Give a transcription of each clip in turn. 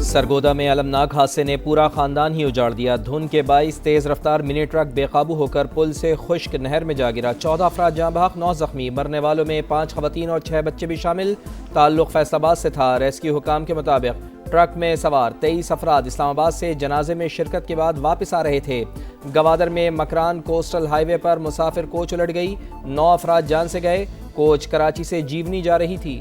सरगोदा में अलमनाक हादसे ने पूरा खानदान ही उजाड़ दिया। धुंध के बाइस तेज रफ्तार मिनी ट्रक बेकाबू होकर पुल से खुश्क नहर में जा गिरा। 14 अफराद जहाँ बहक, 9 जख्मी। मरने वालों में 5 खवातीन और 6 बच्चे भी शामिल। ताल्लुक फैसलाबाद से था। रेस्क्यू हुकाम के मुताबिक ट्रक में सवार 23 अफराद इस्लामाबाद से जनाजे में शिरकत के बाद वापस आ रहे थे। गवादर में मकरान कोस्टल हाईवे पर मुसाफिर कोच उलट गई। 9 अफराद जान से गए। कोच कराची से जीवनी जा रही थी।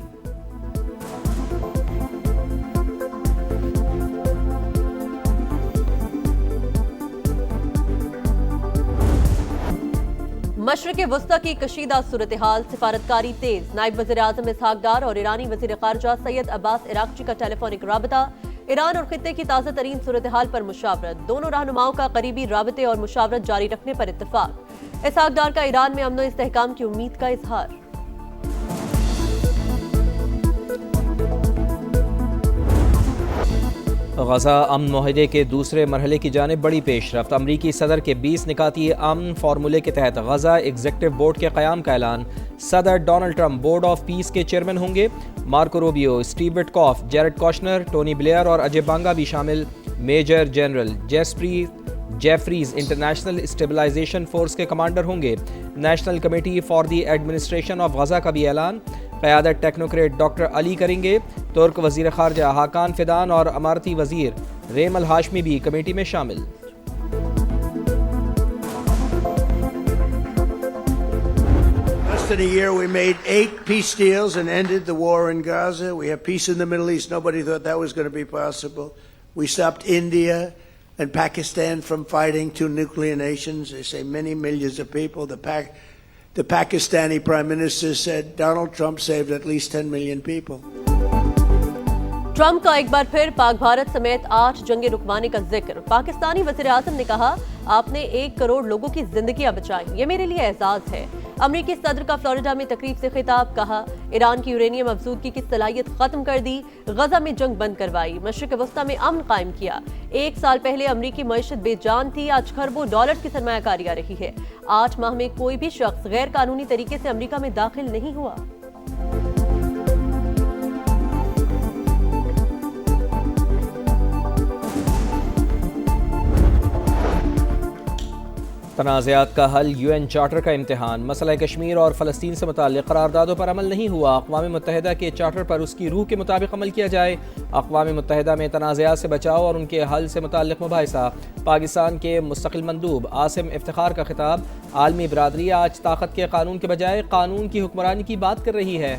मशरिक़ वस्ता की कशीदा सूरत हाल, सिफारतकारी तेज। नायब वज़ीर आज़म इसहाक डार और ईरानी वज़ीर ख़ारजा सैयद अब्बास इराक़ची का टेलीफोनिक राबता। ईरान और खित्ते की ताज़ा तरीन सूरत हाल पर मुशावरत। दोनों रहनुमाओं का करीबी राबते और मुशावरत जारी रखने पर इत्तफ़ाक़। इसहाक डार का ईरान में अमन व इस्तेहकाम की उम्मीद का इजहार। गजा अमन मुआहदे के दूसरे मरहले की जानिब बड़ी पेशरफ्त। अमरीकी सदर के 20 निकाती अमन फार्मूले के तहत गजा एग्जीक्यूटिव बोर्ड के क़याम का ऐलान। सदर Donald Trump Board of Peace के चेयरमैन होंगे। Marco Rubio, Steve Witkoff, Jared Kushner, Tony Blair और अजय बांगा भी शामिल। Major General Jeffries International Stabilization Force के कमांडर होंगे। National Committee for the Administration of Gaza का भी ऐलान। क़यादत टेक्नोक्रेट डॉक्टर अली करेंगे। तुर्क वज़ीर ख़ारजा हाकान फिदान और अमारती वज़ीर रेम अल हाशमी भी कमेटी में शामिल। Less than a year, we made 8 peace deals and ended the war in Gaza. We have peace in the Middle East. Nobody thought that was going to be possible. We stopped India and Pakistan from fighting, 2 nuclear nations. They say many millions of people. The Pakistani Prime Minister said Donald Trump saved at least 10 million people. Trump का एक बार फिर पाक भारत समेत 8 जंगे रुकवाने का जिक्र। पाकिस्तानी वज़ीर आज़म ने कहा, आपने 1 करोड़ लोगों की जिंदगियां बचाई, ये मेरे लिए एजाज है। अमरीकी सदर का फ्लोरिडा में तकरीब से खिताब। कहा, ईरान की यूरेनियम अफजूदगी की सलाहियत खत्म कर दी, गजा में जंग बंद करवाई, मशरिक़ वस्ता में अमन कायम किया। 1 साल पहले अमरीकी मईशत बेजान थी, आज खरबों डॉलर की सरमायाकारी आ रही है। 8 माह में कोई भी शख्स गैर कानूनी तरीके से अमरीका में दाखिल नहीं हुआ। तनाज़ात का हल, UN चार्टर का इम्तिहान। मसला कश्मीर और फ़लस्तीन से मुताल्लिक़ करारदादों पर अमल नहीं हुआ। अक़वाम मुत्तहिदा के चार्टर पर उसकी रूह के मुताबिक अमल किया जाए। अक़वाम मुत्तहिदा में तनाज़ात से बचाव और उनके हल से मुताल्लिक़ मुबाहिसा। पाकिस्तान के मुस्तक़िल मंदूब आसिम इफ्तिखार का खिताब। आलमी बरादरी आज ताकत के कानून के बजाय कानून की हुक्मरानी की बात कर रही है।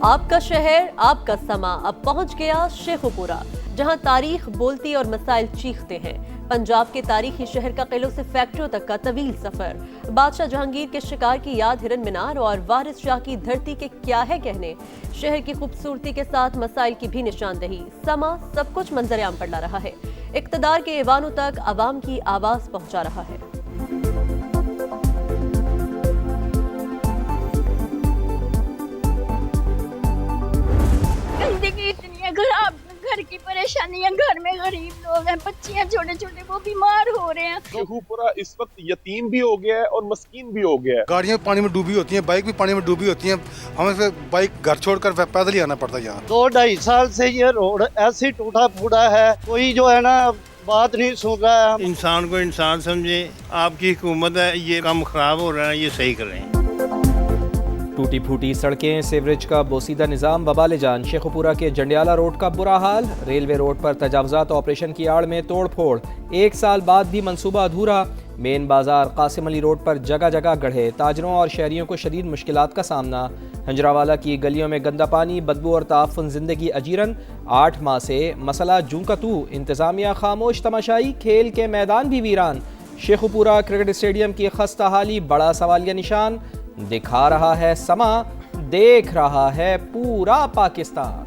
आपका शहर, आपका समा अब पहुंच गया शेखुपुरा, जहां तारीख बोलती और मसाइल चीखते हैं। पंजाब के तारीखी शहर का किलों से फैक्ट्रियों तक का तवील सफर। बादशाह जहांगीर के शिकार की याद, हिरन मीनार और वारिस शाह की धरती के क्या है कहने। शहर की खूबसूरती के साथ मसाइल की भी निशानदही। समा सब कुछ मंजर आम पर ला रहा है। इक्तदार के ऐवानों तक आवाम की आवाज पहुंचा रहा है। घर की परेशानियां, घर में गरीब लोग हैं, बच्चियां छोटे छोटे वो बीमार हो रहे हैं। शेखुपुरा इस वक्त यतीम भी हो गया है और मस्कीन भी हो गया है। गाड़ियां पानी में डूबी होती हैं, बाइक भी पानी में डूबी होती हैं। हमें बाइक घर छोड़कर पैदल ही आना पड़ता है। यहाँ 2-2.5 साल से ये रोड ऐसी टूटा फूटा है, कोई जो है ना बात नहीं सुन रहा है। इंसान को इंसान समझे, आपकी हुकूमत है, ये काम खराब हो रहा है, ये सही करें। टूटी फूटी सड़कें, सीवरेज का बोसीदा निज़ाम बवाले जान। शेखुपुरा के जंडियाला रोड का बुरा हाल। रेलवे रोड पर तजावजात ऑपरेशन की आड़ में तोड़ फोड़। 1 साल बाद भी मंसूबा अधूरा। मेन बाजार कासिम अली रोड पर जगह जगह गड्ढे। ताजरों और शहरियों को शदीद मुश्किलात का सामना। हंजरावाला की गलियों में गंदा पानी, बदबू और ताफुन जिंदगी अजीरन। 8 माह से मसला जूं का तू, इंतजामिया खामोश तमाशाई, खेल के मैदान भी वीरान। शेखुपुरा क्रिकेट स्टेडियम की खस्ता हाली बड़ा सवालिया निशान। दिखा रहा है समा, देख रहा है पूरा पाकिस्तान।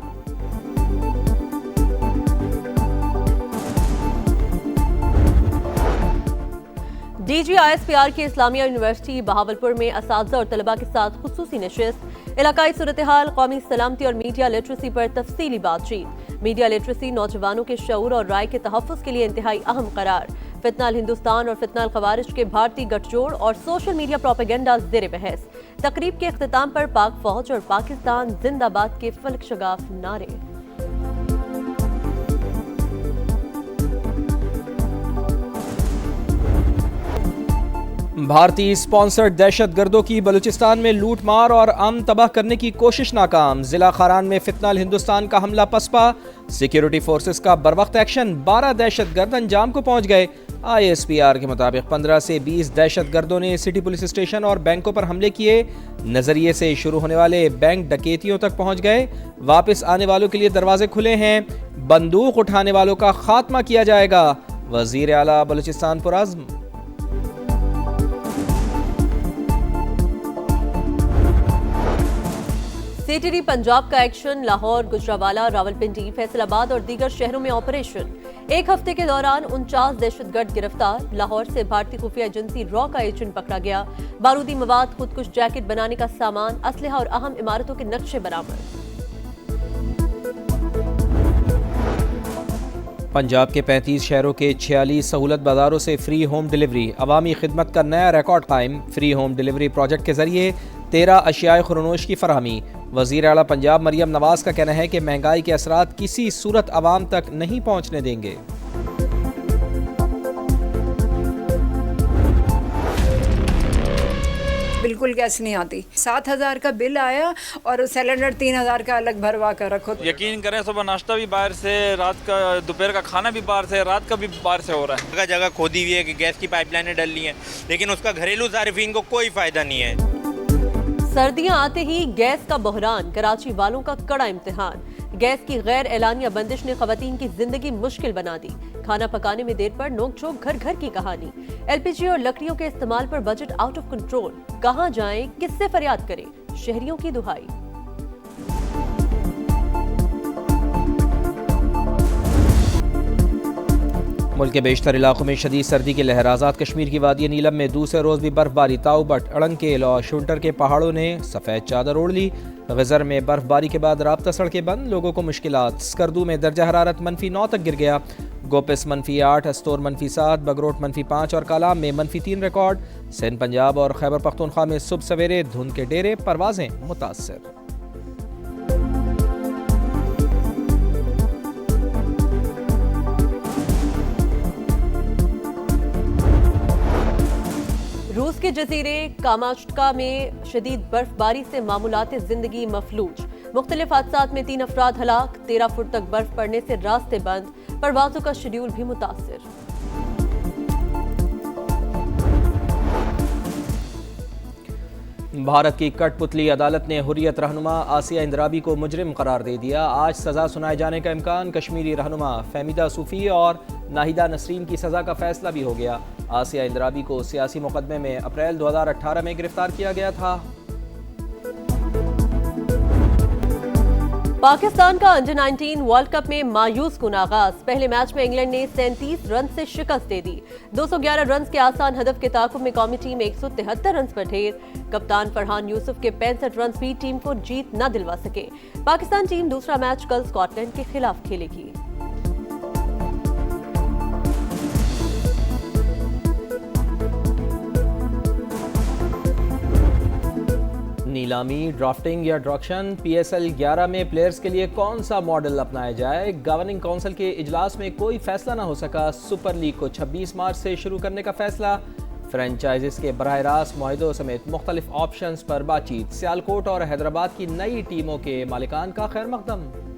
DGISPR की इस्लामिया यूनिवर्सिटी बहावलपुर में असातिज़ा और तलबा के साथ खुसूसी नशिस्त। इलाकाई सूरत हाल, कौमी सलामती और मीडिया लिटरेसी पर तफसीली बातचीत। मीडिया लिटरेसी नौजवानों के शऊर और राय के तहफ़्फ़ुज़ के लिए इंतहाई अहम करार। फितनाल हिंदुस्तान और फितनाल खवारिज के भारतीय गठजोड़ और सोशल मीडिया प्रोपेगेंडा ज़ेर बहस। तकरीब के इख्तिताम पर पाक फौज और पाकिस्तान जिंदाबाद के फलक शगाफ नारे। भारतीय स्पॉन्सर्ड दहशतगर्दों की बलूचिस्तान में लूट मार और अमन तबाह करने की कोशिश नाकाम। जिला खारान में फितनाल हिंदुस्तान का हमला पसपा। सिक्योरिटी फोर्सेस का बरवक्त एक्शन, 12 दहशतगर्द अंजाम को पहुंच गए। ISPR के मुताबिक 15 से 20 दहशतगर्दों ने सिटी पुलिस स्टेशन और बैंकों पर हमले किए। नजरिए से शुरू होने वाले बैंक डकैतियों तक पहुंच गए। वापस आने वालों के लिए दरवाजे खुले हैं। बंदूक उठाने वालों का खात्मा किया जाएगा। वजीर आला बलूचिस्तान पुरअज़्म। CTD पंजाब का एक्शन, लाहौर, गुजरावाला, रावलपिंडी, फैसलाबाद और दीगर शहरों में ऑपरेशन। एक हफ्ते के दौरान 49 दहशतगर्द गिरफ्तार। लाहौर से भारतीय खुफिया एजेंसी रॉ का एजेंट पकड़ा गया। बारूदी मवाद, खुदकुश जैकेट बनाने का सामान, असलहा और अहम इमारतों के नक्शे बरामद। पंजाब के 35 शहरों के 46 सहूलत बाजारों से फ्री होम डिलीवरी। अवामी खिदमत का नया रिकॉर्ड कायम। फ्री होम डिलीवरी प्रोजेक्ट के जरिए 13 अशियाए खुरनोश की फराहमी। वज़ीर आला पंजाब मरियम नवाज का कहना है कि महंगाई के असरात किसी सूरत आवाम तक नहीं पहुँचने देंगे। बिल्कुल गैस नहीं आती। 7,000 का बिल आया और सिलेंडर 3,000 का अलग भरवा कर रखो। यकीन करें, सुबह नाश्ता भी बाहर से, रात का दोपहर का खाना भी बाहर से, रात का भी बाहर से हो रहा है। जगह जगह खोदी हुई है कि गैस की पाइपलाइनें डल ली हैं, लेकिन उसका घरेलू सार्फिन को कोई फायदा नहीं है। सर्दियां आते ही गैस का बहरान, कराची वालों का कड़ा इम्तिहान। गैस की गैर एलानिया बंदिश ने खवातीन की जिंदगी मुश्किल बना दी। खाना पकाने में देर पर नोक-झोंक घर घर की कहानी। LPG और लकड़ियों के इस्तेमाल पर बजट आउट ऑफ कंट्रोल। कहां जाएं, किससे फरियाद करें, शहरियों की दुहाई। मुल्क के बेशतर इलाकों में शदीद सर्दी के लहराजात। कश्मीर की वादी नीलम में दूसरे रोज़ भी बर्फबारी। ताऊबट, अड़ंकेल और शुंटर के पहाड़ों ने सफ़ेद चादर ओढ़ ली। गज़र में बर्फबारी के बाद राब्ता सड़कें बंद, लोगों को मुश्किलात। स्कर्दू में दर्जा हरारत -9 तक गिर गया। गोपिस -8, अस्तोर -7, बगरोट -5 और कालाम में -3 रिकॉर्ड। सिंध, पंजाब और खैबर पख्तूनख्वा में सुबह सवेरे धुंध के डेरे, परवाजें मुतासर। रूस के जजीरे कामाश्टका में शदीद बर्फबारी से मामूलात जिंदगी मफलूज। मुख्तलिफ हादसात में 3 अफराद हलाक। 13 फुट तक बर्फ पड़ने से रास्ते बंद, परवाजों का शेड्यूल भी मुतासिर। भारत की कठपुतली अदालत ने हुर्रियत रहनुमा आसिया इंद्राबी को मुजरिम करार दे दिया। आज सजा सुनाए जाने का इम्कान। कश्मीरी रहनुमा फहमीदा सूफी और नाहिदा नसरीन की सजा का फैसला भी हो गया। आसिया इंद्राबी को सियासी मुकदमे में अप्रैल 2018 में गिरफ्तार किया गया था। पाकिस्तान का अंडर 19 वर्ल्ड कप में मायूस कुन आगाज। पहले मैच में इंग्लैंड ने 37 रन से शिकस्त दे दी। 211 रन के आसान हदफ के ताकुब में कौमी टीम 173 रन पर ढेर। कप्तान फरहान यूसुफ के 65 रन भी टीम को जीत न दिलवा सके। पाकिस्तान टीम दूसरा मैच कल स्कॉटलैंड के खिलाफ खेलेगी। नीलामी, ड्राफ्टिंग या ड्रॉक्शन, PSL 11 में प्लेयर्स के लिए कौन सा मॉडल अपनाया जाए। गवर्निंग काउंसिल के इजलास में कोई फैसला ना हो सका। सुपर लीग को 26 मार्च से शुरू करने का फैसला। फ्रेंचाइजिस के बराह रास्त मुआहदों समेत मुख्तलिफ ऑप्शंस पर बातचीत। सियालकोट और हैदराबाद की नई टीमों के मालिकान का खैर मकदम।